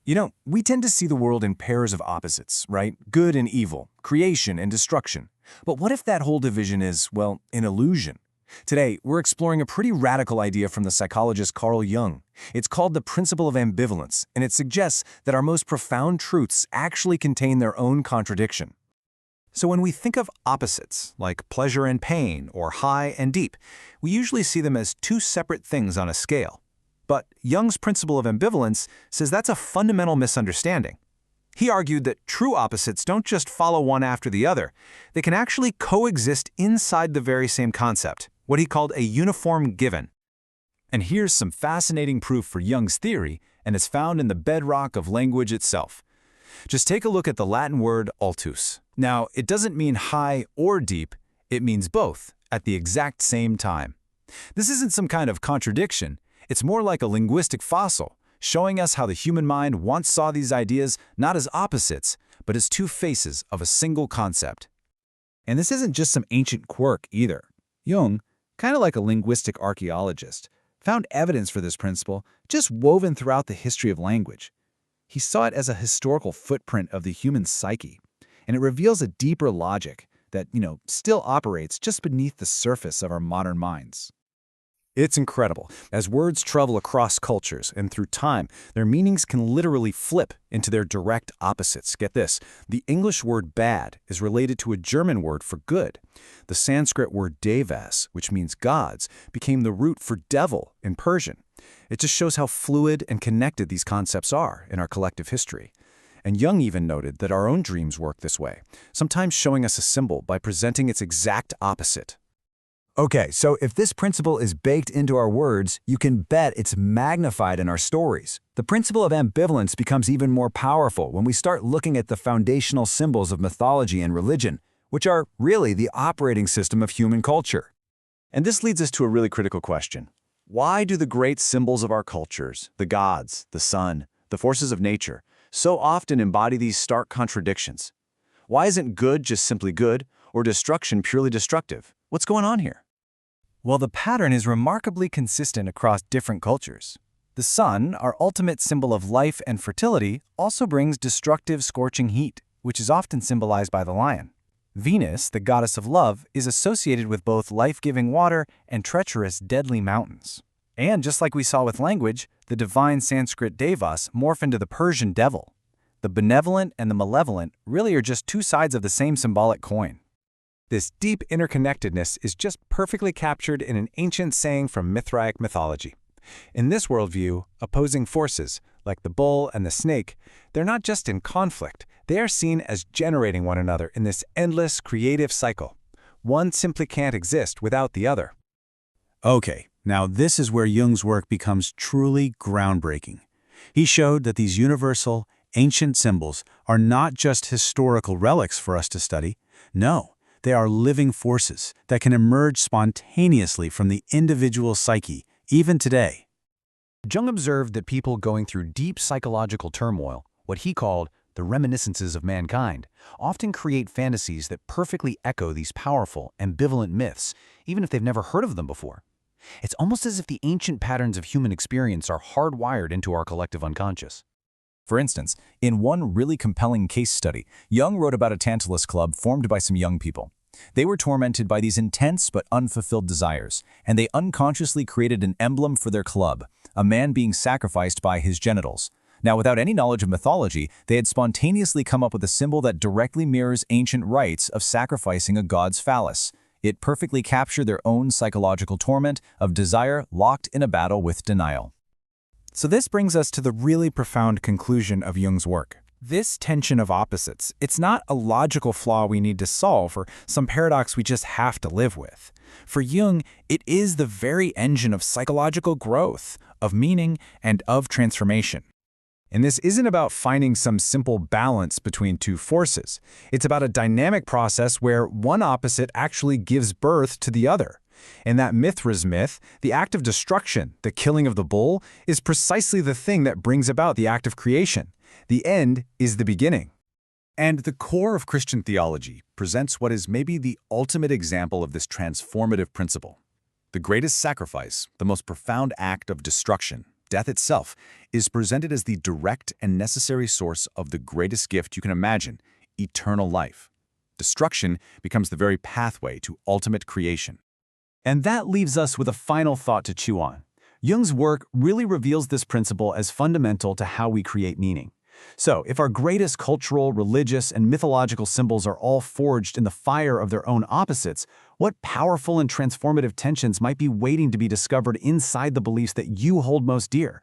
We tend to see the world in pairs of opposites, right? Good and evil, creation and destruction. But what if that whole division is, well, an illusion? Today, we're exploring a pretty radical idea from the psychologist Carl Jung. It's called the principle of ambivalence, and it suggests that our most profound truths actually contain their own contradiction. So when we think of opposites, like pleasure and pain or high and deep, we usually see them as two separate things on a scale. But Jung's principle of ambivalence says that's a fundamental misunderstanding. He argued that true opposites don't just follow one after the other. They can actually coexist inside the very same concept, what he called a uniform given. And here's some fascinating proof for Jung's theory, and it's found in the bedrock of language itself. Just take a look at the Latin word altus. Now, it doesn't mean high or deep, it means both, at the exact same time. This isn't some kind of contradiction. It's more like a linguistic fossil, showing us how the human mind once saw these ideas not as opposites, but as two faces of a single concept. And this isn't just some ancient quirk either. Jung, kind of like a linguistic archaeologist, found evidence for this principle just woven throughout the history of language. He saw it as a historical footprint of the human psyche, and it reveals a deeper logic that, still operates just beneath the surface of our modern minds. It's incredible. As words travel across cultures and through time, their meanings can literally flip into their direct opposites. Get this, the English word bad is related to a German word for good. The Sanskrit word devas, which means gods, became the root for devil in Persian. It just shows how fluid and connected these concepts are in our collective history. And Jung even noted that our own dreams work this way, sometimes showing us a symbol by presenting its exact opposite. Okay, so if this principle is baked into our words, you can bet it's magnified in our stories. The principle of ambivalence becomes even more powerful when we start looking at the foundational symbols of mythology and religion, which are really the operating system of human culture. And this leads us to a really critical question. Why do the great symbols of our cultures, the gods, the sun, the forces of nature, so often embody these stark contradictions? Why isn't good just simply good, or destruction purely destructive? What's going on here? Well, the pattern is remarkably consistent across different cultures. The sun, our ultimate symbol of life and fertility, also brings destructive, scorching heat, which is often symbolized by the lion. Venus, the goddess of love, is associated with both life-giving water and treacherous, deadly mountains. And just like we saw with language, the divine Sanskrit devas morph into the Persian devil. The benevolent and the malevolent really are just two sides of the same symbolic coin. This deep interconnectedness is just perfectly captured in an ancient saying from Mithraic mythology. In this worldview, opposing forces, like the bull and the snake, they're not just in conflict, they are seen as generating one another in this endless creative cycle. One simply can't exist without the other. Okay, now this is where Jung's work becomes truly groundbreaking. He showed that these universal, ancient symbols are not just historical relics for us to study. No. They are living forces that can emerge spontaneously from the individual psyche, even today. Jung observed that people going through deep psychological turmoil, what he called the reminiscences of mankind, often create fantasies that perfectly echo these powerful, ambivalent myths, even if they've never heard of them before. It's almost as if the ancient patterns of human experience are hardwired into our collective unconscious. For instance, in one really compelling case study, Jung wrote about a Tantalus club formed by some young people. They were tormented by these intense but unfulfilled desires, and they unconsciously created an emblem for their club, a man being sacrificed by his genitals. Now, without any knowledge of mythology, they had spontaneously come up with a symbol that directly mirrors ancient rites of sacrificing a god's phallus. It perfectly captured their own psychological torment of desire locked in a battle with denial. So this brings us to the really profound conclusion of Jung's work. This tension of opposites, it's not a logical flaw we need to solve or some paradox we just have to live with. For Jung, it is the very engine of psychological growth, of meaning, and of transformation. And this isn't about finding some simple balance between two forces. It's about a dynamic process where one opposite actually gives birth to the other. In that Mithra's myth, the act of destruction, the killing of the bull, is precisely the thing that brings about the act of creation. The end is the beginning. And the core of Christian theology presents what is maybe the ultimate example of this transformative principle. The greatest sacrifice, the most profound act of destruction, death itself, is presented as the direct and necessary source of the greatest gift you can imagine, eternal life. Destruction becomes the very pathway to ultimate creation. And that leaves us with a final thought to chew on. Jung's work really reveals this principle as fundamental to how we create meaning. So, if our greatest cultural, religious, and mythological symbols are all forged in the fire of their own opposites, what powerful and transformative tensions might be waiting to be discovered inside the beliefs that you hold most dear?